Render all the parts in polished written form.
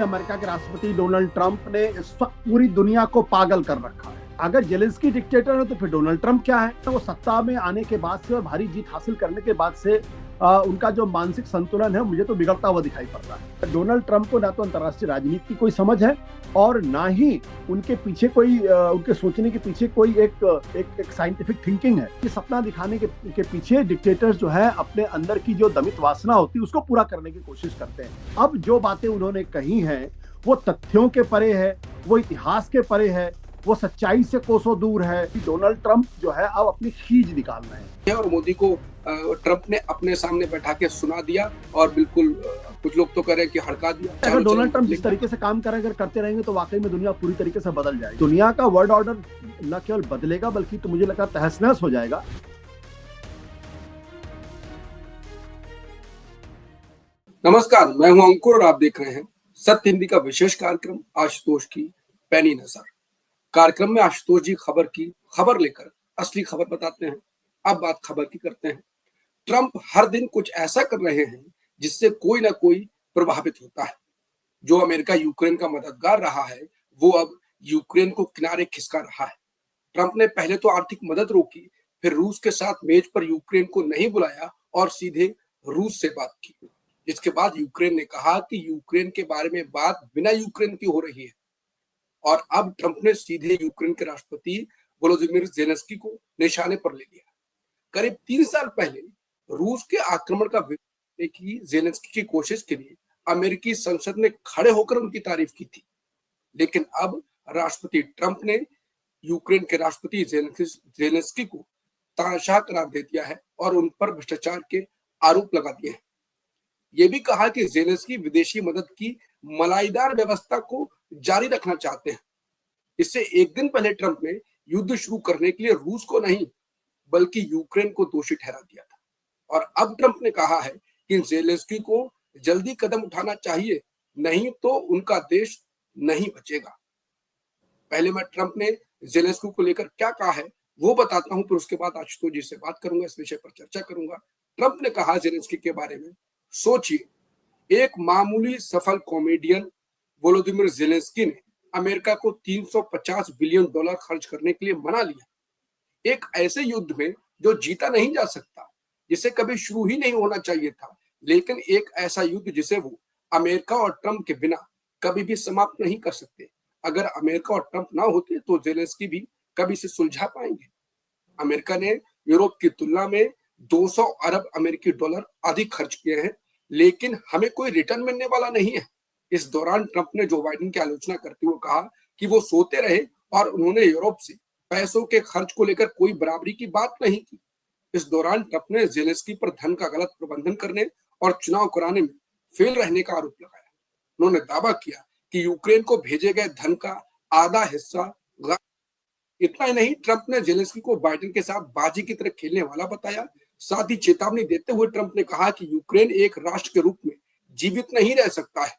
America के राष्ट्रपति Donald Trump ने इस वक्त पूरी दुनिया को पागल कर रखा है। अगर जेलेंस्की डिक्टेटर है तो फिर डोनाल्ड ट्रंप क्या है? वो सत्ता में आने के बाद से और भारी जीत हासिल करने के बाद से उनका जो मानसिक संतुलन है मुझे तो बिगड़ता हुआ दिखाई पड़ता है। डोनाल्ड ट्रंप को ना तो अंतर्राष्ट्रीय राजनीति की कोई समझ है और ना ही उनके पीछे कोई उनके सोचने के पीछे कोई एक साइंटिफिक थिंकिंग है। कि सपना दिखाने के पीछे डिक्टेटर्स जो है अपने अंदर की जो दमित वासना होती है उसको पूरा करने की कोशिश करते हैं। अब जो बातें उन्होंने कही हैं वो तथ्यों के परे है, वो इतिहास के परे है, वो सच्चाई से कोसों दूर है। डोनाल्ड ट्रंप जो है अब अपनी खींच निकाल रहे हैं और मोदी को ट्रंप ने अपने सामने बैठा के सुना दिया और बिल्कुल कुछ लोग तो कह रहे हैं कि हड़का दिया। अगर डोनाल्ड ट्रंप जिस तरीके से काम करें, अगर करते रहेंगे तो वाकई में दुनिया पूरी तरीके से बदल जाएगी। दुनिया का वर्ल्ड ऑर्डर न केवल बदलेगा बल्कि तो मुझे लगता है तहस नहस हो जाएगा। नमस्कार, मैं हूं अंकुर और आप देख रहे हैं सत्य हिंदी का विशेष कार्यक्रम आशुतोष की पैनी नजर। कार्यक्रम में आशुतोष जी खबर लेकर असली खबर बताते हैं। अब बात खबर की करते हैं। ट्रंप हर दिन कुछ ऐसा कर रहे हैं जिससे कोई ना कोई प्रभावित होता है। जो अमेरिका यूक्रेन का मददगार रहा है वो अब यूक्रेन को किनारे खिसका रहा है। ट्रंप ने पहले तो आर्थिक मदद रोकी, फिर रूस के साथ मेज पर यूक्रेन को नहीं बुलाया और सीधे रूस से बात की। जिसके बाद यूक्रेन ने कहा कि यूक्रेन के बारे में बात बिना यूक्रेन की हो रही है और अब ट्रंप ने सीधे यूक्रेन के राष्ट्रपति वोलोदिमीर जेलेंस्की को निशाने पर ले लिया। करीब 3 साल पहले रूस के आक्रमण का विरोध करने की जेलेंस्की की कोशिश के लिए अमेरिकी संसद में खड़े होकर उनकी तारीफ की थी, लेकिन अब राष्ट्रपति ट्रंप ने यूक्रेन के राष्ट्रपति जेलेंस्की को तानाशाह करार दे दिया है और उन पर भ्रष्टाचार के आरोप लगा दिए हैं। ये भी कहा कि जेलेंस्की विदेशी मदद की मलाईदार व्यवस्था को जारी रखना चाहते हैं। इससे एक दिन पहले ट्रंप ने युद्ध शुरू करने के लिए रूस को नहीं बल्कि यूक्रेन को दोषी ठहरा दिया था और अब ट्रंप ने कहा है कि जेलेंस्की को जल्दी कदम उठाना चाहिए, नहीं तो उनका देश नहीं बचेगा। पहले मैं ट्रंप ने जेलेंस्की को लेकर क्या कहा है वो बताता हूं, फिर उसके बाद आशुतोष जी से बात करूंगा, इस विषय पर चर्चा करूंगा। ट्रंप ने कहा जेलेंस्की के बारे में, सोचिए, एक मामूली सफल कॉमेडियन वोलोदिमीर जेलेंस्की ने अमेरिका को $350 बिलियन खर्च करने के लिए मना लिया। एक ऐसे युद्ध में जो जीता नहीं जा सकता, जिसे कभी शुरू ही नहीं होना चाहिए था, लेकिन एक ऐसा युद्ध जिसे वो अमेरिका और ट्रंप के बिना कभी भी समाप्त नहीं कर सकते। अगर अमेरिका और ट्रंप ना होते तो जेलेंस्की भी कभी इसे सुलझा पाएंगे। अमेरिका ने यूरोप की तुलना में 200 अरब अमेरिकी डॉलर अधिक खर्च किए हैं, लेकिन हमें कोई रिटर्न मिलने वाला नहीं है। इस दौरान ट्रंप ने जो बाइडेन की आलोचना करते हुए कहा कि वो सोते रहे और उन्होंने यूरोप से पैसों के खर्च को लेकर कोई बराबरी की बात नहीं की। इस दौरान ट्रंप ने जेलेंस्की पर धन का गलत प्रबंधन करने और चुनाव कराने में फेल रहने का आरोप लगाया। उन्होंने दावा किया कि यूक्रेन को भेजे गए धन का आधा हिस्सा। इतना ही नहीं, ट्रंप ने जेलेंस्की को बाइडेन के साथ बाजी की तरह खेलने वाला बताया। साथ ही चेतावनी देते हुए ट्रंप ने कहा कि यूक्रेन एक राष्ट्र के रूप में जीवित नहीं रह सकता है।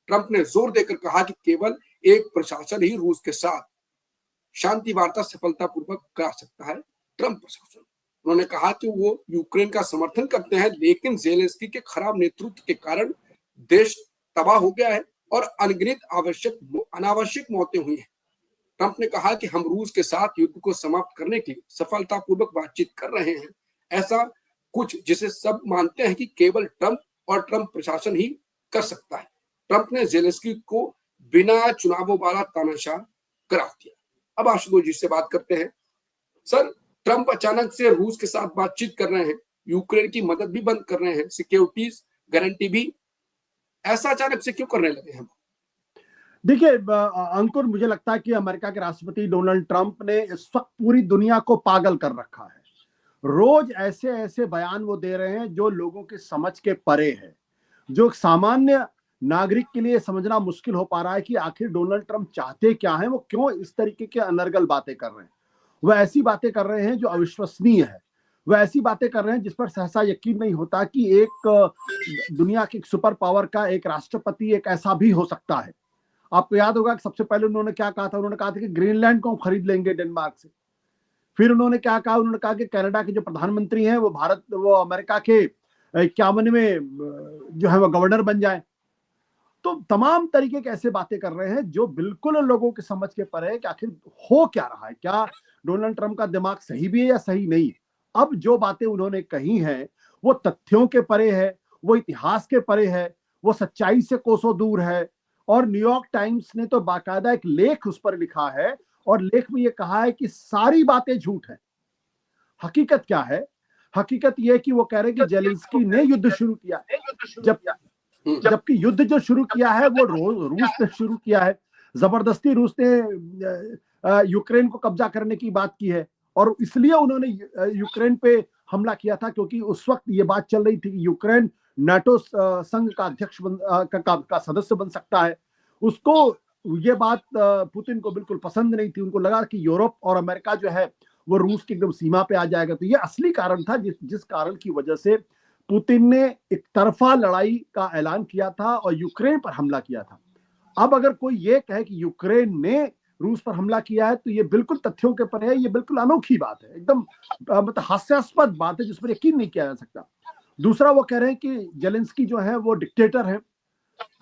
ट्रंप ने जोर देकर कहा कि केवल एक प्रशासन ही रूस के साथ शांति वार्ता सफलतापूर्वक करा सकता है, ट्रंप प्रशासन। उन्होंने कहा कि वो यूक्रेन का समर्थन करते हैं, लेकिन जेलेंस्की के खराब नेतृत्व के कारण देश तबाह हो गया है और अनगिनत अनावश्यक मौतें हुई हैं। ट्रंप ने कहा कि हम रूस के साथ युद्ध को समाप्त करने के लिए सफलतापूर्वक बातचीत कर रहे हैं, ऐसा कुछ जिसे सब मानते हैं कि केवल ट्रंप और ट्रंप प्रशासन ही कर सकता है। ट्रंप ने जेलेंस्की को बिना चुनावों वाला तानाशाह करार दिया। अब आशुतोष जी से बात करते हैं। सर, ट्रंप अचानक से रूस के साथ बातचीत कर रहे हैं, यूक्रेन की मदद भी बंद कर रहे हैं, सिक्योरिटीज गारंटी भी, ऐसा अचानक से क्यों करने लगे हम? देखिए अंकुर, मुझे लगता है कि अमेरिका के राष्ट्रपति डोनाल्ड ट्रंप ने इस वक्त पूरी दुनिया को पागल कर रखा है। रोज ऐसे ऐसे बयान वो दे रहे हैं जो लोगों की समझ के परे है, जो सामान्य नागरिक के लिए समझना मुश्किल हो पा रहा है कि आखिर डोनाल्ड ट्रंप चाहते क्या हैं, वो क्यों इस तरीके के अनर्गल बातें कर रहे हैं। वो ऐसी बातें कर रहे हैं जो अविश्वसनीय है। वो ऐसी बातें कर रहे हैं जिस पर सहसा यकीन नहीं होता कि एक दुनिया की सुपर पावर का एक राष्ट्रपति एक ऐसा भी हो सकता है। आपको याद होगा कि सबसे पहले उन्होंने क्या कहा था? उन्होंने कहा था कि ग्रीनलैंड को हम खरीद लेंगे डेनमार्क से। फिर उन्होंने क्या कहा? उन्होंने कहा कि कनाडा के जो प्रधानमंत्री हैं वो अमेरिका के 51 में जो है वो गवर्नर बन जाए। तो तमाम तरीके के ऐसे बातें कर रहे हैं जो बिल्कुल लोगों के समझ के परे है कि आखिर हो क्या रहा है, क्या डोनाल्ड ट्रंप का दिमाग सही भी है या सही नहीं। अब जो बातें उन्होंने कही हैं वो तथ्यों के परे है, वो इतिहास के परे है, वो सच्चाई से कोसों दूर है। और न्यूयॉर्क टाइम्स ने तो बाकायदा एक लेख उस पर लिखा है और लेख में ये कहा है कि सारी बातें झूठ है। हकीकत क्या है? हकीकत यह कि वो कह रहे हैं कि जेलेंस्की ने युद्ध शुरू किया, जब जबकि युद्ध जो शुरू किया है वो रूस ने शुरू किया है। जबरदस्ती रूस ने यूक्रेन को कब्जा करने की बात की है और इसलिए उन्होंने यूक्रेन पे हमला किया था, क्योंकि उस वक्त ये बात चल रही थी कि यूक्रेन नाटो संघ का अध्यक्ष का सदस्य बन सकता है। उसको ये बात पुतिन को बिल्कुल पसंद नहीं थी। उनको लगा कि यूरोप और अमेरिका जो है वो रूस की एकदम सीमा पे आ जाएगा। तो ये असली कारण था जिस कारण की वजह से पुतिन ने एक तरफा लड़ाई का ऐलान किया था और यूक्रेन पर हमला किया था। अब अगर कोई ये कहे कि यूक्रेन ने रूस पर हमला किया है तो ये बिल्कुल तथ्यों के परे है, ये बिल्कुल अनोखी बात है, एकदम मतलब हास्यास्पद बात है जिस पर यकीन नहीं किया जा सकता। दूसरा, वो कह रहे हैं कि जेलेंस्की जो है वो डिक्टेटर है।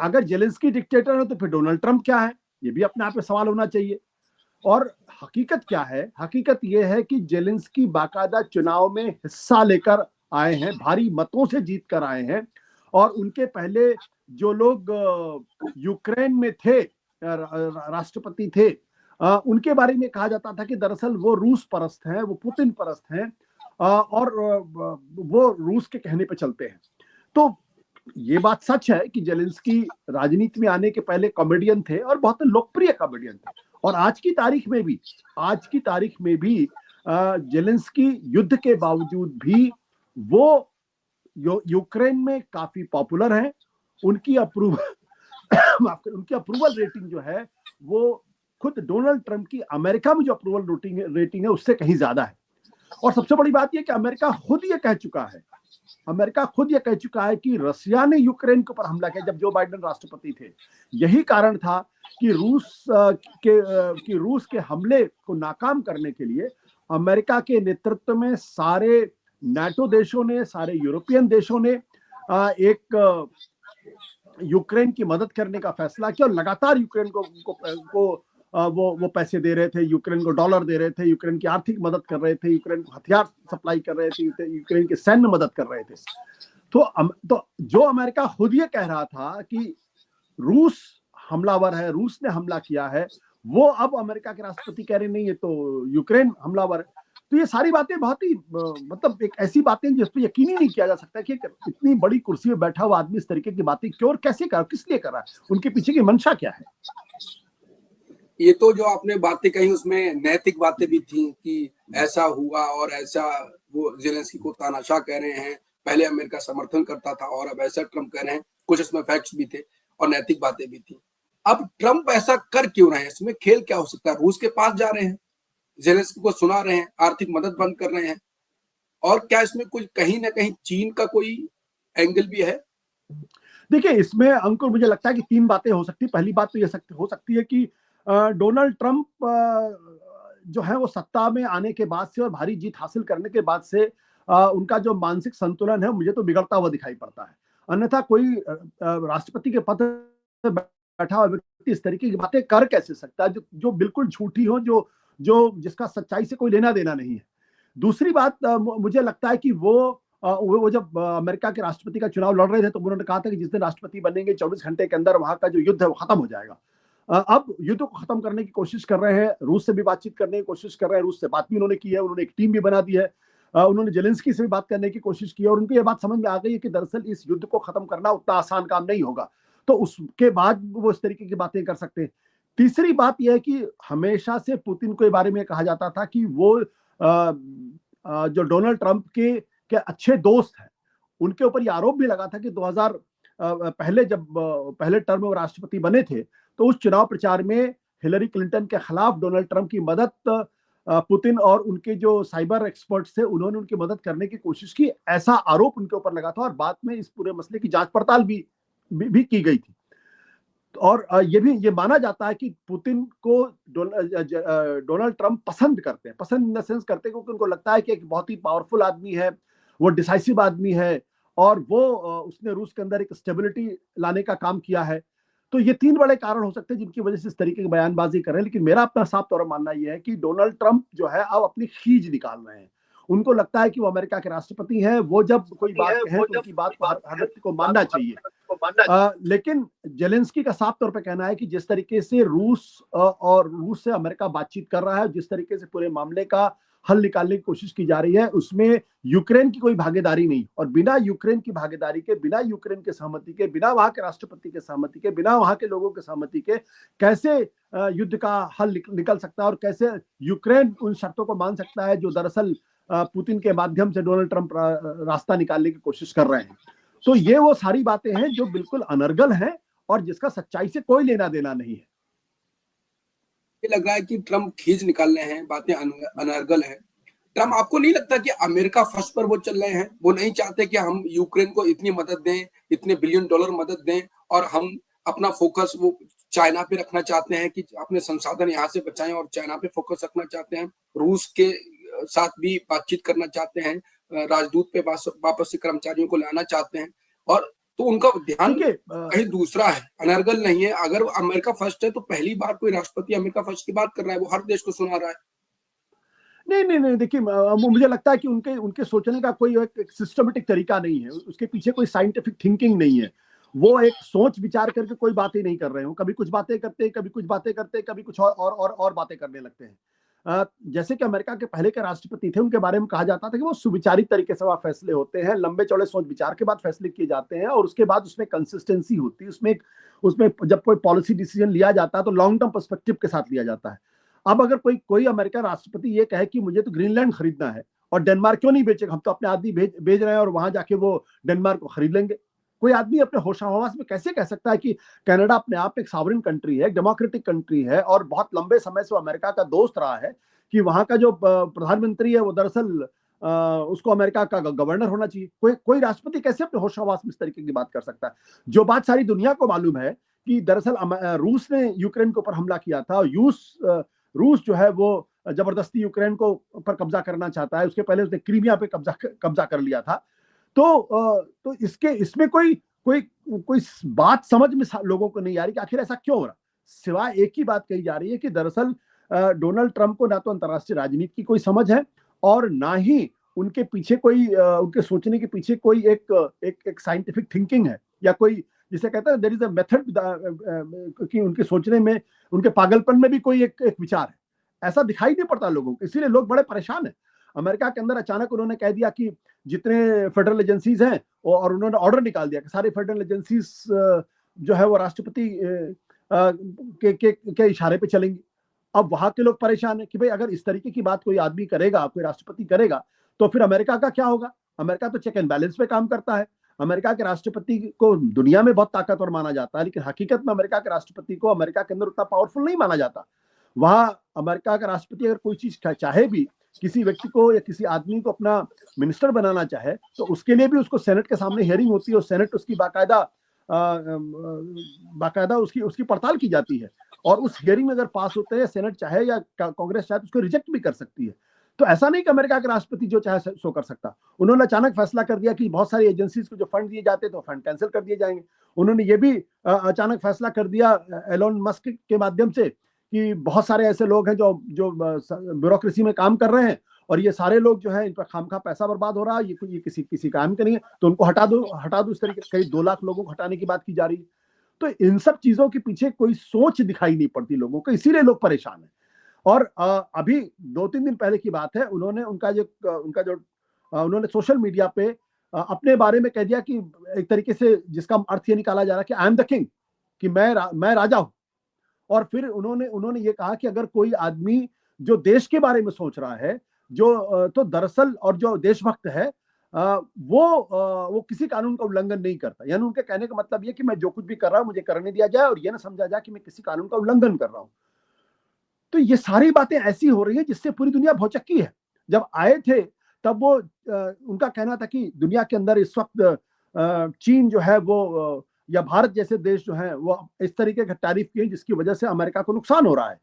अगर जेलेंस्की डिक्टेटर है तो फिर डोनाल्ड ट्रंप क्या है? ये भी अपने आप में सवाल होना चाहिए। और हकीकत क्या है? हकीकत यह है कि जेलेंस्की बाकायदा चुनाव में हिस्सा लेकर आए हैं, भारी मतों से जीत कर आए हैं। और उनके पहले जो लोग यूक्रेन में थे, राष्ट्रपति थे, उनके बारे में कहा जाता था कि दरअसल वो रूस परस्त हैं, वो पुतिन परस्त हैं और वो रूस के कहने पे चलते हैं। तो ये बात सच है कि जेलेंस्की राजनीति में आने के पहले कॉमेडियन थे और बहुत लोकप्रिय कॉमेडियन थे। और आज की तारीख में भी जेलेंस्की युद्ध के बावजूद भी वो यूक्रेन में काफी पॉपुलर हैं। उनकी अप्रूवल रेटिंग जो है वो खुद डोनाल्ड ट्रंप की अमेरिका में जो अप्रूवल रेटिंग है उससे कहीं ज्यादा है। और सबसे बड़ी बात यह कि अमेरिका खुद ये कह चुका है कि रसिया ने यूक्रेन के ऊपर हमला किया जब जो बाइडेन राष्ट्रपति थे। यही कारण था कि रूस के हमले को नाकाम करने के लिए अमेरिका के नेतृत्व में सारे नाटो देशों ने, सारे यूरोपियन देशों ने एक यूक्रेन की मदद करने का फैसला किया और लगातार यूक्रेन को वो पैसे दे रहे थे, यूक्रेन को डॉलर दे रहे थे, यूक्रेन की आर्थिक मदद कर रहे थे, यूक्रेन को हथियार सप्लाई कर रहे थे, यूक्रेन के सैन्य मदद कर रहे थे। तो जो अमेरिका खुद ये कह रहा था कि रूस हमलावर है, रूस ने हमला किया है, वो अब अमेरिका के राष्ट्रपति कह रहे नहीं, ये तो यूक्रेन हमलावर है। तो ये सारी बातें बहुत ही मतलब एक ऐसी बातें जिस पर यकीन ही नहीं किया जा सकता कि इतनी बड़ी कुर्सी में बैठा हुआ आदमी इस तरीके की बातें क्यों और कैसे कर, किस लिए कर रहा है, उनके पीछे की मंशा क्या है। ये तो जो आपने बातें कही उसमें नैतिक बातें भी थी कि ऐसा हुआ और ऐसा, वो जेलेंस्की को तानाशाह कह रहे हैं, पहले अमेरिका समर्थन करता था और अब ऐसा ट्रंप कह रहे हैं, कुछ इसमें फैक्ट्स भी थे और नैतिक बातें भी थी। अब ट्रंप ऐसा कर क्यों रहे हैं? इसमें खेल क्या हो सकता है? रूस के पास जा रहे हैं, जेलेंस्की को सुना रहे हैं, आर्थिक मदद बंद कर रहे हैं, और क्या इसमें कुछ कहीं ना कहीं चीन का कोई एंगल भी है? देखिए, इसमें अंकुर मुझे लगता है कि तीन बातें हो सकती है। पहली बात तो ये हो सकती है कि डोनाल्ड ट्रंप जो है वो सत्ता में आने के बाद से और भारी जीत हासिल करने के बाद से उनका जो मानसिक संतुलन है मुझे तो बिगड़ता हुआ दिखाई पड़ता है। अन्यथा कोई राष्ट्रपति के पद पर बैठा हुआ व्यक्ति इस तरीके की बातें कर कैसे सकता है जो बिल्कुल झूठी हो, जो जिसका सच्चाई से कोई लेना देना नहीं है। दूसरी बात, मुझे लगता है कि वो जब अमेरिका के राष्ट्रपति का चुनाव लड़ रहे थे तो उन्होंने कहा था कि जिस दिन राष्ट्रपति बनेंगे 24 घंटे के अंदर वहां का जो युद्ध है वो खत्म हो जाएगा। अब युद्ध को खत्म करने की कोशिश कर रहे हैं, रूस से भी बातचीत करने की कोशिश कर रहे हैं, रूस से बात भी उन्होंने की है, उन्होंने एक टीम भी बना दी है, उन्होंने जेलेंस्की से भी बात करने की कोशिश की और उनको ये बात समझ में आ गई है कि दरअसल इस युद्ध को खत्म करना उतना आसान काम नहीं होगा। तो उसके बाद वो इस तरीके की बातें कर सकते हैं। तीसरी बात यह है कि हमेशा से पुतिन को बारे में कहा जाता था कि वो जो डोनाल्ड ट्रंप के अच्छे दोस्त हैं, उनके ऊपर यह आरोप भी लगा था कि 2000 पहले जब पहले टर्म में वो राष्ट्रपति बने थे तो उस चुनाव प्रचार में हिलरी क्लिंटन के खिलाफ डोनाल्ड ट्रंप की मदद पुतिन और उनके जो साइबर एक्सपर्ट्स थे उन्होंने उनकी मदद करने की कोशिश की, ऐसा आरोप उनके ऊपर लगा था और बाद में इस पूरे मसले की जांच पड़ताल भी की गई थी। और ये माना जाता है कि पुतिन को डोनाल्ड ट्रंप पसंद करते हैं, पसंद इन द सेंस करते हैं क्योंकि उनको लगता है कि एक बहुत ही पावरफुल आदमी है, वो डिसाइसिव आदमी है और वो उसने रूस के अंदर एक स्टेबिलिटी लाने का काम किया है। तो ये तीन बड़े कारण हो सकते हैं जिनकी वजह से इस तरीके की बयानबाजी कर रहे हैं। लेकिन मेरा अपना साफ तौर पर मानना यह है कि डोनाल्ड ट्रंप जो है अब अपनी खींच निकाल रहे हैं। उनको लगता है कि वो अमेरिका के राष्ट्रपति हैं, वो जब कोई बात कहें तो उनकी बात को हर व्यक्ति को मानना चाहिए। लेकिन जेलेंस्की का साफ तौर पे कहना है कि जिस तरीके से रूस से अमेरिका बातचीत कर रहा है, जिस तरीके से पूरे मामले का हल निकालने की कोशिश की जा रही है, उसमें यूक्रेन की कोई भागीदारी नहीं। और बिना यूक्रेन की भागीदारी के, बिना यूक्रेन के सहमति के, बिना वहां के राष्ट्रपति के सहमति के, बिना वहां के लोगों के सहमति के कैसे युद्ध का हल निकल सकता है और कैसे यूक्रेन उन शर्तों को मान सकता है जो दरअसल पुतिन के माध्यम से डोनाल्ड ट्रंप रास्ता निकालने की कोशिश कर रहे हैं। तो ये वो सारी बातें हैं जो बिल्कुल अनर्गल हैं और जिसका सच्चाई से कोई लेना देना नहीं है। ये लग रहा है कि ट्रंप खींच निकाल रहे हैं, बातें अनर्गल है। ट्रंप, आपको नहीं लगता कि अमेरिका फर्स्ट पर वो चल रहे हैं? वो नहीं चाहते कि हम यूक्रेन को इतनी मदद दें, इतने बिलियन डॉलर मदद दें, और हम अपना फोकस वो चाइना पे रखना चाहते हैं कि अपने संसाधन यहाँ से बचाएं और चाइना पे फोकस रखना चाहते हैं। रूस के साथ भी बातचीत करना चाहते हैं, राजदूत पे वापस से कर्मचारियों को लाना चाहते हैं, और तो उनका ध्यान कहीं दूसरा है, अनर्गल नहीं है। अगर अमेरिका फर्स्ट है तो पहली बार कोई राष्ट्रपति अमेरिका फर्स्ट की बात कर रहा है, वो हर देश को सुना रहा है। नहीं, देखिए, मुझे लगता है कि उनके उनके सोचने का कोई एक सिस्टमेटिक तरीका नहीं है, उसके पीछे कोई साइंटिफिक थिंकिंग नहीं है। वो एक सोच विचार करके कोई बातें नहीं कर रहे हो, कभी कुछ बातें करते हैं, कभी कुछ बातें करते हैं, कभी कुछ और बातें करने लगते हैं। जैसे कि अमेरिका के पहले के राष्ट्रपति थे, उनके बारे में कहा जाता था कि वो सुविचारित तरीके से वहाँ फैसले होते हैं, लंबे चौड़े सोच विचार के बाद फैसले किए जाते हैं, और उसके बाद उसमें कंसिस्टेंसी होती है। उसमें जब कोई पॉलिसी डिसीजन लिया जाता है तो लॉन्ग टर्म पर्सपेक्टिव के साथ लिया जाता है। अब अगर कोई अमेरिका राष्ट्रपति ये कहे कि मुझे तो ग्रीनलैंड खरीदना है और डेनमार्क क्यों नहीं बेचेगा, हम तो अपने आदमी भेज रहे हैं और वहां जाके वो डेनमार्क को खरीद लेंगे। कोई आदमी अपने होशाहवास में कैसे कह सकता है कि कनाडा अपने आप में एक सॉवरेन कंट्री है, डेमोक्रेटिक कंट्री है, और बहुत लंबे समय से वो अमेरिका का दोस्त रहा है, कि वहां का जो प्रधानमंत्री है वो दरअसल उसको अमेरिका का गवर्नर होना चाहिए। कोई राष्ट्रपति कैसे अपने होशाहवास में इस तरीके की बात कर सकता है? जो बात सारी दुनिया को मालूम है कि दरअसल रूस ने यूक्रेन के ऊपर हमला किया था, और रूस जो है वो जबरदस्ती यूक्रेन को पर कब्जा करना चाहता है। उसके पहले उसने क्रीमिया पे कब्जा कर लिया था। तो इसमें कोई बात समझ में लोगों को नहीं आ रही कि आखिर ऐसा क्यों हो रहा। सिवाय एक ही बात कही जा रही है कि दरअसल डोनाल्ड ट्रंप को ना तो अंतर्राष्ट्रीय राजनीति की कोई समझ है, और ना ही उनके पीछे उनके सोचने के पीछे कोई एक साइंटिफिक थिंकिंग है, या कोई जिसे कहते हैं देयर इज अ मेथड, कि उनके सोचने में, उनके पागलपन में भी कोई एक विचार है। ऐसा दिखाई नहीं पड़ता लोगों को, इसीलिए लोग बड़े परेशान हैं। अमेरिका के अंदर अचानक उन्होंने कह दिया कि जितने फेडरल एजेंसीज हैं, और उन्होंने ऑर्डर निकाल दिया कि सारी फेडरल एजेंसीज जो है वो राष्ट्रपति के इशारे पे चलेंगी। अब वहां के लोग परेशान है कि भाई अगर इस तरीके की बात कोई आदमी करेगा, कोई राष्ट्रपति करेगा, तो फिर अमेरिका का क्या होगा? अमेरिका तो चेक एंड बैलेंस पे काम करता है। अमेरिका के राष्ट्रपति को दुनिया में बहुत ताकतवर माना जाता है, लेकिन हकीकत में अमेरिका के राष्ट्रपति को अमेरिका के अंदर उतना पावरफुल नहीं माना जाता। वहां अमेरिका का राष्ट्रपति अगर कोई चीज चाहे भी, किसी व्यक्ति को या किसी आदमी को अपना मिनिस्टर बनाना चाहे, तो उसके लिए भी उसको सेनेट के सामने हियरिंग होती है, और सेनेट उसकी बाकायदा उसकी पड़ताल की जाती है, और उस हियरिंग में अगर पास होते हैं, सेनेट चाहे या कांग्रेस चाहे, तो उसको रिजेक्ट भी कर सकती है। तो ऐसा नहीं कि अमेरिका के राष्ट्रपति जो चाहे सो कर सकता। उन्होंने अचानक फैसला कर दिया कि बहुत सारी एजेंसीज को जो फंड दिए जाते हैं तो फंड कैंसिल कर दिए जाएंगे। उन्होंने ये भी अचानक फैसला कर दिया एलोन मस्क के माध्यम से कि बहुत सारे ऐसे लोग हैं जो ब्यूरोक्रेसी में काम कर रहे हैं, और ये सारे लोग जो है इन पर खामखा पैसा बर्बाद हो रहा है, ये किसी काम के नहीं है, तो उनको हटा दो। इस तरीके कई 2 लाख लोगों को हटाने की बात की जा रही है। तो इन सब चीजों के पीछे कोई सोच दिखाई नहीं पड़ती लोगों को, इसीलिए लोग परेशान हैं। और अभी 2-3 दिन पहले की बात है, उन्होंने सोशल मीडिया पे अपने बारे में कह दिया कि एक तरीके से जिसका अर्थ ये निकाला जा रहा है कि आई एम द किंग, कि मैं राजा हूं। और फिर उन्होंने ये कहा कि अगर कोई आदमी जो देश के बारे में सोच रहा है, जो तो दरअसल और जो देशभक्त है, वो किसी कानून का उल्लंघन नहीं करता। यानी उनके कहने का मतलब ये कि मैं जो कुछ भी कर रहा हूं मुझे करने दिया जाए, और ये ना समझा जाए कि मैं किसी कानून का उल्लंघन कर रहा हूं। तो ये सारी बातें ऐसी हो रही है जिससे पूरी दुनिया भौचक्की है। जब आए थे तब वो उनका कहना था कि दुनिया के अंदर इस वक्त चीन जो है वो या भारत जैसे देश जो है वो इस तरीके का टैरिफ किए जिसकी वजह से अमेरिका को नुकसान हो रहा है।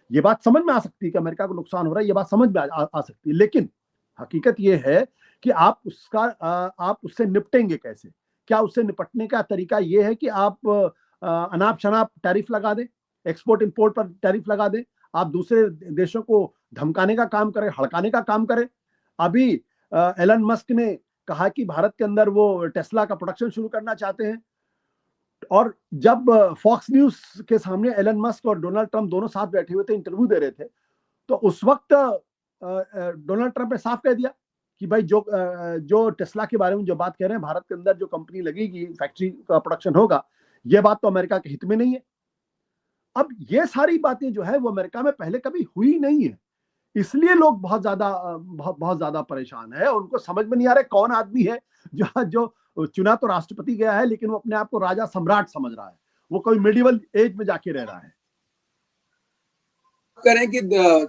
ये बात समझ में आ सकती है कि अमेरिका को नुकसान हो रहा है, ये बात समझ में आ सकती है, लेकिन हकीकत ये है कि आप उससे निपटेंगे कैसे? क्या उससे निपटने का तरीका ये है कि आप अनाप शनाप टैरिफ लगा दे, एक्सपोर्ट इंपोर्ट पर टैरिफ लगा दे, आप दूसरे देशों को धमकाने का काम करें, हड़काने का काम करें। अभी एलन मस्क ने कहा कि भारत के अंदर वो टेस्ला का प्रोडक्शन शुरू करना चाहते हैं। और जब फॉक्स न्यूज के सामने एलन मस्क और डोनाल्ड ट्रंप दोनों साथ बैठे हुए थे, इंटरव्यू दे रहे थे, तो उस वक्त डोनाल्ड ट्रंप ने साफ कह दिया कि भाई जो टेस्ला के बारे में जो बात कह रहे हैं, भारत के अंदर जो कंपनी लगेगी, फैक्ट्री का प्रोडक्शन होगा, ये बात तो अमेरिका के हित में नहीं है। अब ये सारी बातें जो है वो अमेरिका में पहले कभी हुई नहीं है, इसलिए लोग बहुत ज्यादा परेशान है। उनको समझ में नहीं आ रहा कौन आदमी है जो चुना तो राष्ट्रपति गया है, लेकिन वो अपने आप को राजा सम्राट समझ रहा है, वो कोई मिडिवल एज में जाके रह रहा है। करें कि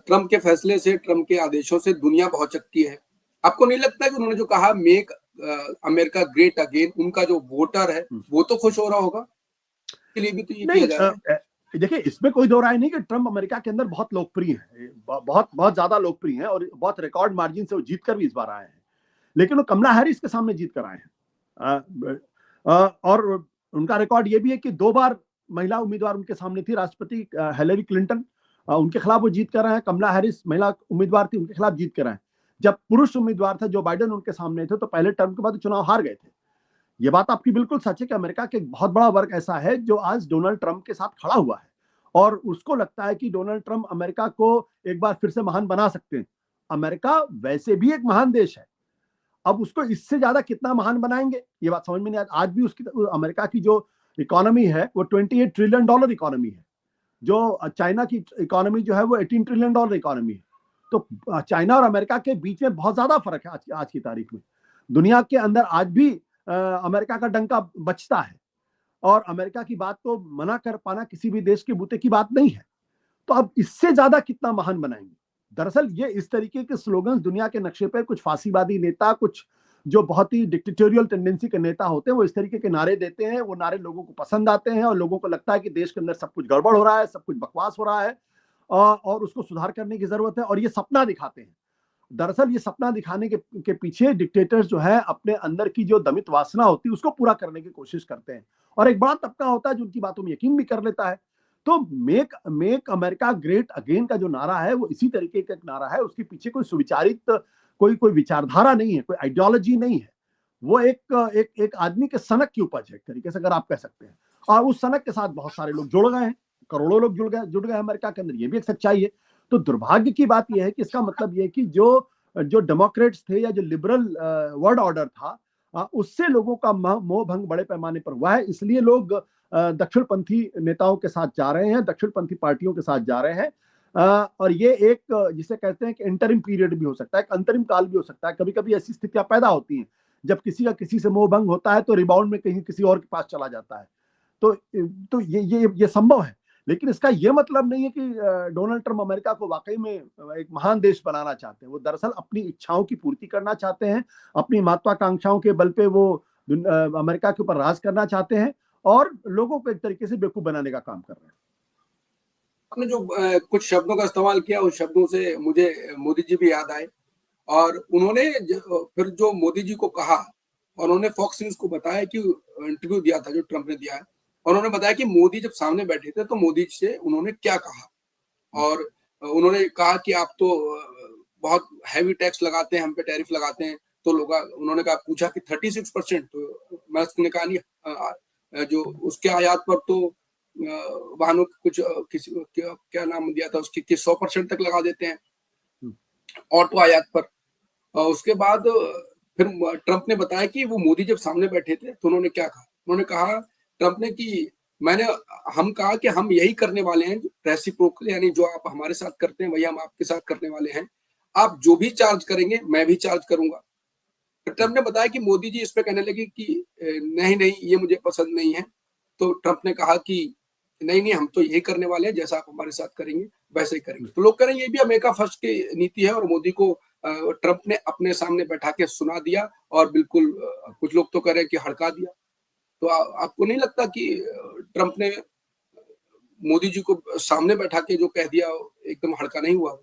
ट्रंप के फैसले से, ट्रंप के आदेशों से दुनिया बहुत चक्की है। आपको नहीं लगता कि उन्होंने जो कहा मेक अमेरिका ग्रेट अगेन, उनका जो वोटर है वो तो खुश हो रहा होगा? के लिए भी तो ये किया जा रहा है। देखिए, इसमें कोई दो राय नहीं कि ट्रंप अमेरिका के अंदर बहुत लोकप्रिय है, बहुत ज्यादा लोकप्रिय है, और बहुत रिकॉर्ड मार्जिन से वो जीत कर भी इस बार आए हैं। लेकिन वो कमला हैरिस के सामने जीत कर आए हैं, और उनका रिकॉर्ड ये भी है कि 2 बार महिला उम्मीदवार उनके सामने थी, राष्ट्रपति हिलरी क्लिंटन, उनके खिलाफ वो जीत कर आए हैं। कमला हैरिस महिला उम्मीदवार थी, उनके खिलाफ जीत कर आए। जब पुरुष उम्मीदवार था जो बाइडेन उनके सामने थे, तो पहले टर्म के बाद चुनाव हार गए थे। ये बात आपकी बिल्कुल सच है कि अमेरिका के एक बहुत बड़ा वर्ग ऐसा है जो आज डोनाल्ड ट्रंप के साथ खड़ा हुआ है, और उसको लगता है कि डोनाल्ड ट्रंप अमेरिका को एक बार फिर से महान बना सकते हैं। अमेरिका वैसे भी एक महान देश है, अब उसको इससे ज्यादा कितना महान बनाएंगे, ये बात समझ में नहीं आती। आज भी उसकी अमेरिका की जो इकोनॉमी है वो $28 ट्रिलियन इकोनॉमी है, जो चाइना की इकोनॉमी जो है वो $18 ट्रिलियन इकोनॉमी है। तो चाइना और अमेरिका के बीच में बहुत ज्यादा फर्क है आज की तारीख में। दुनिया के अंदर आज भी अमेरिका का डंका बचता है, और अमेरिका की बात को मना कर पाना किसी भी देश के बूते की बात नहीं है। तो अब इससे ज्यादा कितना महान बनाएंगे? दरअसल ये इस तरीके के स्लोगन्स दुनिया के नक्शे पर कुछ फांसीवादी नेता, कुछ जो बहुत ही डिक्टेटोरियल टेंडेंसी के नेता होते हैं, वो इस तरीके के नारे देते हैं। वो नारे लोगों को पसंद आते हैं, और लोगों को लगता है कि देश के अंदर सब कुछ गड़बड़ हो रहा है, सब कुछ बकवास हो रहा है, और उसको सुधार करने की जरूरत है, और ये सपना दिखाते हैं। दरअसल ये सपना दिखाने के पीछे डिक्टेटर्स जो है अपने अंदर की जो दमित वासना होती है उसको पूरा करने की कोशिश करते हैं, और एक बड़ा तबका होता है जो उनकी बातों में यकीन भी कर लेता है। तो मेक अमेरिका ग्रेट अगेन का जो नारा है वो इसी तरीके का नारा है। उसके पीछे कोई सुविचारित कोई विचारधारा नहीं है, कोई आइडियोलॉजी नहीं है। वो एक आदमी के सनक की उपज है, एक तरीके से अगर आप कह सकते हैं, और उस सनक के साथ बहुत सारे लोग जुड़ गए हैं, करोड़ों लोग जुड़ गए अमेरिका के अंदर, ये भी एक सच्चाई है। तो दुर्भाग्य की बात यह है कि इसका मतलब यह है कि जो डेमोक्रेट्स थे या जो लिबरल वर्ल्ड ऑर्डर था, उससे लोगों का मोह भंग बड़े पैमाने पर हुआ है। इसलिए लोग दक्षिणपंथी नेताओं के साथ जा रहे हैं, दक्षिणपंथी पार्टियों के साथ जा रहे हैं, और ये एक जिसे कहते हैं कि इंटरिम पीरियड भी हो सकता है, एक अंतरिम काल भी हो सकता है। कभी कभी ऐसी स्थितियां पैदा होती हैं जब किसी का किसी से मोह भंग होता है तो रिबाउंड में कहीं किसी और के पास चला जाता है। तो ये संभव है, लेकिन इसका यह मतलब नहीं है कि डोनाल्ड ट्रंप अमेरिका को वाकई में एक महान देश बनाना चाहते हैं। वो दरअसल अपनी इच्छाओं की पूर्ति करना चाहते हैं, अपनी महत्वाकांक्षाओं के बल पे वो अमेरिका के ऊपर राज करना चाहते हैं, और लोगों को एक तरीके से बेवकूफ बनाने का काम कर रहे हैं। आपने जो कुछ शब्दों का इस्तेमाल किया, उस शब्दों से मुझे मोदी जी भी याद आए, और उन्होंने फिर जो मोदी जी को कहा, और उन्होंने फॉक्स न्यूज को बताया कि इंटरव्यू दिया था जो ट्रंप ने दिया है, और उन्होंने बताया कि मोदी जब सामने बैठे थे तो मोदी जी से उन्होंने क्या कहा, और उन्होंने कहा कि आप तो बहुत हैवी टैक्स लगाते हैं, हम पे टैरिफ लगाते हैं। तो उन्होंने कहा, पूछा कि 36%, तो मस्क ने कहा नहीं, जो उसके आयात पर तो वाहनों कुछ किसी क्या नाम दिया था उसकी, कि 100% तक लगा देते हैं ऑटो आयात पर। उसके बाद फिर ट्रंप ने बताया कि वो मोदी जब सामने बैठे थे तो उन्होंने क्या कहा। उन्होंने कहा, ट्रंप ने, कि हम कहा कि हम यही करने वाले हैं, रेसिप्रोकल, यानी जो आप हमारे साथ करते हैं वही हम आपके साथ करने वाले हैं। आप जो भी चार्ज करेंगे मैं भी चार्ज करूंगा। ट्रंप ने बताया कि मोदी जी इस पे कहने लगे कि नहीं ये मुझे पसंद नहीं है। तो ट्रंप ने कहा कि नहीं हम तो यही करने वाले हैं, जैसा आप हमारे साथ करेंगे वैसे ही करेंगे। तो लोग कह रहे हैं ये भी अमेरिका फर्स्ट की नीति है, और मोदी को ट्रंप ने अपने सामने बैठा के सुना दिया, और बिल्कुल कुछ लोग तो कह रहे हैं कि हड़का दिया। तो आपको नहीं लगता कि ट्रंप ने मोदी जी को सामने बैठा के जो कह दिया एकदम हड़का नहीं हुआ?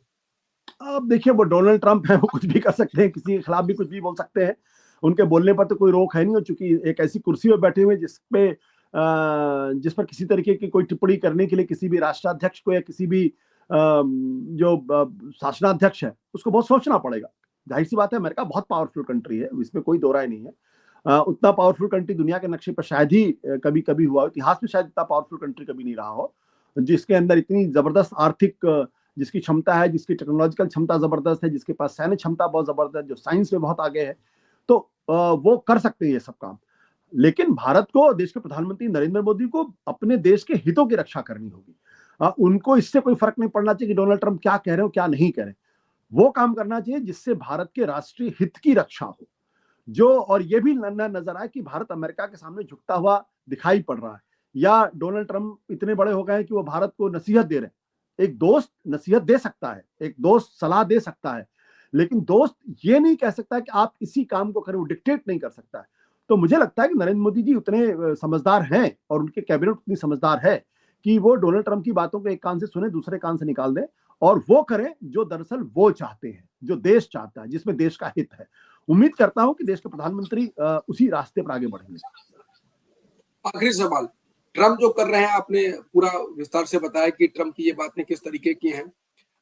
अब देखिए, वो डोनाल्ड ट्रंप है, वो कुछ भी कर सकते हैं, किसी के खिलाफ भी कुछ भी बोल सकते हैं, उनके बोलने पर तो कोई रोक है नहीं। हो चुकी एक ऐसी कुर्सी पे बैठे हुए जिसपे जिस पर किसी तरीके की कोई टिप्पणी करने के लिए किसी भी राष्ट्राध्यक्ष को या किसी भी जो शासनाध्यक्ष है उसको बहुत सोचना पड़ेगा। जाहिर सी बात है, अमेरिका बहुत पावरफुल कंट्री है, इसमें कोई दो राय नहीं है। उतना पावरफुल कंट्री दुनिया के नक्शे पर शायद ही कभी कभी हुआ, इतिहास में शायद इतना पावरफुल कंट्री कभी नहीं रहा हो, जिसके अंदर इतनी जबरदस्त आर्थिक जिसकी क्षमता है, जिसकी टेक्नोलॉजिकल क्षमता जबरदस्त है, जिसके पास सैन्य क्षमता बहुत जबरदस्त, जो साइंस में बहुत आगे है, तो वो कर सकते हैं ये सब काम। लेकिन भारत को, देश के प्रधानमंत्री नरेंद्र मोदी को अपने देश के हितों की रक्षा करनी होगी। उनको इससे कोई फर्क नहीं पड़ना चाहिए कि डोनाल्ड ट्रंप क्या कह रहे हो क्या नहीं कह रहे। वो काम करना चाहिए जिससे भारत के राष्ट्रीय हित की रक्षा हो, जो और ये भी नजर आए कि भारत अमेरिका के सामने झुकता हुआ दिखाई पड़ रहा है, या डोनाल्ड ट्रंप इतने बड़े हो गए हैं कि वो भारत को नसीहत दे रहे हैं। एक दोस्त नसीहत दे सकता है, एक दोस्त सलाह दे सकता है, लेकिन दोस्त ये नहीं कह सकता कि आप इसी काम को करें, वो डिक्टेट नहीं कर सकता है। तो मुझे लगता है कि नरेंद्र मोदी जी उतने समझदार हैं और उनके कैबिनेट उतनी समझदार है कि वो डोनाल्ड ट्रंप की बातों को एक कान से सुने, दूसरे कान से निकाल दें और वो करें जो दरअसल वो चाहते हैं, जो देश चाहता है, जिसमें देश का हित है। उम्मीद करता हूं कि देश के प्रधानमंत्री उसी रास्ते पर आगे बढ़ेंगे। आखिरी सवाल, ट्रंप जो कर रहे हैं, आपने पूरा विस्तार से बताया कि ट्रंप की ये बातें किस तरीके की हैं।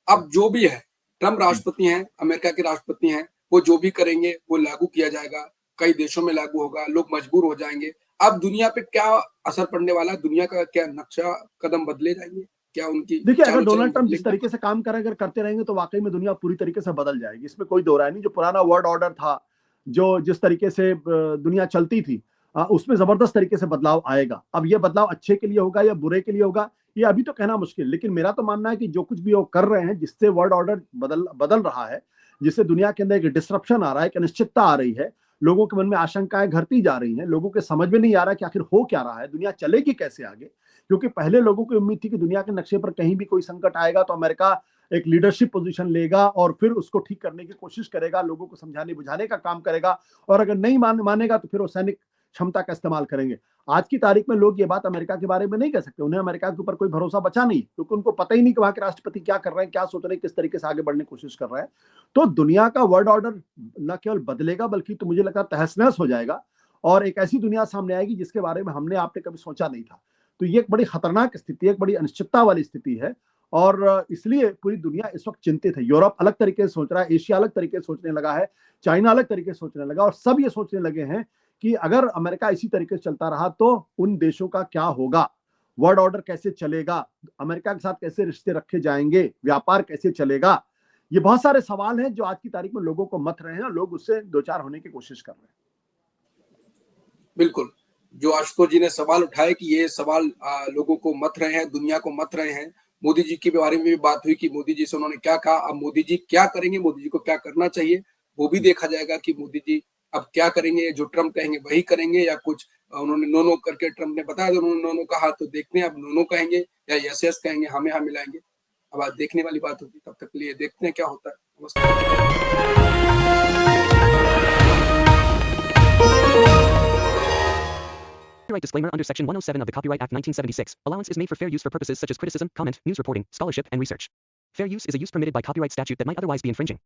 अब जो भी है, ट्रंप राष्ट्रपति हैं, अमेरिका के राष्ट्रपति हैं, वो जो भी करेंगे वो लागू किया जाएगा, कई देशों में लागू होगा, लोग मजबूर हो जाएंगे। अब दुनिया पे क्या असर पड़ने वाला है, दुनिया का क्या नक्शा कदम बदले जाएंगे, क्या उनकी? देखिए, अगर डोनाल्ड ट्रंप जिस तरीके से काम करें, अगर करते रहेंगे तो वाकई में दुनिया पूरी तरीके से बदल जाएगी, इसमें कोई दो राय नहीं। जो पुराना वर्ल्ड ऑर्डर था, जो जिस तरीके से दुनिया चलती थी, उसमें जबरदस्त तरीके से बदलाव आएगा। अब ये बदलाव अच्छे के लिए होगा या बुरे के लिए होगा, ये अभी तो कहना मुश्किल, लेकिन मेरा तो मानना है कि जो कुछ भी वो कर रहे हैं, जिससे वर्ल्ड ऑर्डर बदल रहा है, जिससे दुनिया के अंदर एक डिस्ट्रप्शन आ रहा है, एक अनिश्चितता आ रही है, लोगों के मन में आशंकाएं घटती जा रही हैं, लोगों के समझ में नहीं आ रहा कि आखिर हो क्या रहा है, दुनिया चलेगी कैसे आगे। क्योंकि पहले लोगों की उम्मीद थी कि दुनिया के नक्शे पर कहीं भी कोई संकट आएगा तो अमेरिका एक लीडरशिप पोजीशन लेगा और फिर उसको ठीक करने की कोशिश करेगा, लोगों को समझाने बुझाने का काम करेगा, और अगर नहीं मानेगा तो फिर वो सैनिक क्षमता का इस्तेमाल करेंगे। आज की तारीख में लोग ये बात अमेरिका के बारे में नहीं कह सकते, उन्हें अमेरिका के ऊपर कोई भरोसा बचा नहीं, क्योंकि उनको पता ही नहीं कि वहां के राष्ट्रपति क्या कर रहे हैं, क्या सोच रहे हैं, किस तरीके से आगे बढ़ने की कोशिश कर रहे हैं। तो दुनिया का वर्ल्ड ऑर्डर न केवल बदलेगा बल्कि तो मुझे लगता है तहस नहस हो जाएगा, और एक ऐसी दुनिया सामने आएगी जिसके बारे में हमने आपने कभी सोचा नहीं था। तो ये एक बड़ी खतरनाक स्थिति है, एक बड़ी अनिश्चितता वाली स्थिति है, और इसलिए पूरी दुनिया इस वक्त चिंतित है। यूरोप अलग तरीके से सोच रहा है, एशिया अलग तरीके से सोचने लगा है, चाइना अलग तरीके से सोचने लगा, और सब ये सोचने लगे हैं कि अगर अमेरिका इसी तरीके से चलता रहा तो उन देशों का क्या होगा, वर्ल्ड ऑर्डर कैसे चलेगा, अमेरिका के साथ कैसे रिश्ते रखे जाएंगे, व्यापार कैसे चलेगा। ये बहुत सारे सवाल हैं जो आज की तारीख में लोगों को मथ रहे हैं, और लोग उससे दो चार होने की कोशिश कर रहे हैं। बिल्कुल, जो आशुतोष जी ने सवाल उठाए कि ये सवाल लोगों को मथ रहे हैं, दुनिया को मथ रहे हैं। मोदी जी के बारे में भी बात हुई कि मोदी जी से उन्होंने क्या कहा, अब मोदी जी क्या करेंगे, मोदी जी को क्या करना चाहिए, वो भी देखा जाएगा कि मोदी जी अब क्या करेंगे। जो ट्रंप कहेंगे वही करेंगे, या कुछ उन्होंने नो नो करके ट्रंप ने बताया तो उन्होंने नो नो कहा, तो देखते हैं अब नो नो कहेंगे या यस यस कहेंगे, हमें हाँ मिलाएंगे। अब आज देखने वाली बात होगी, तब तक के लिए देखते हैं क्या होता है। Copyright disclaimer under Section 107 of the Copyright Act 1976. Allowance is made for fair use for purposes such as criticism, comment, news reporting, scholarship, and research. Fair use is a use permitted by copyright statute that might otherwise be infringing.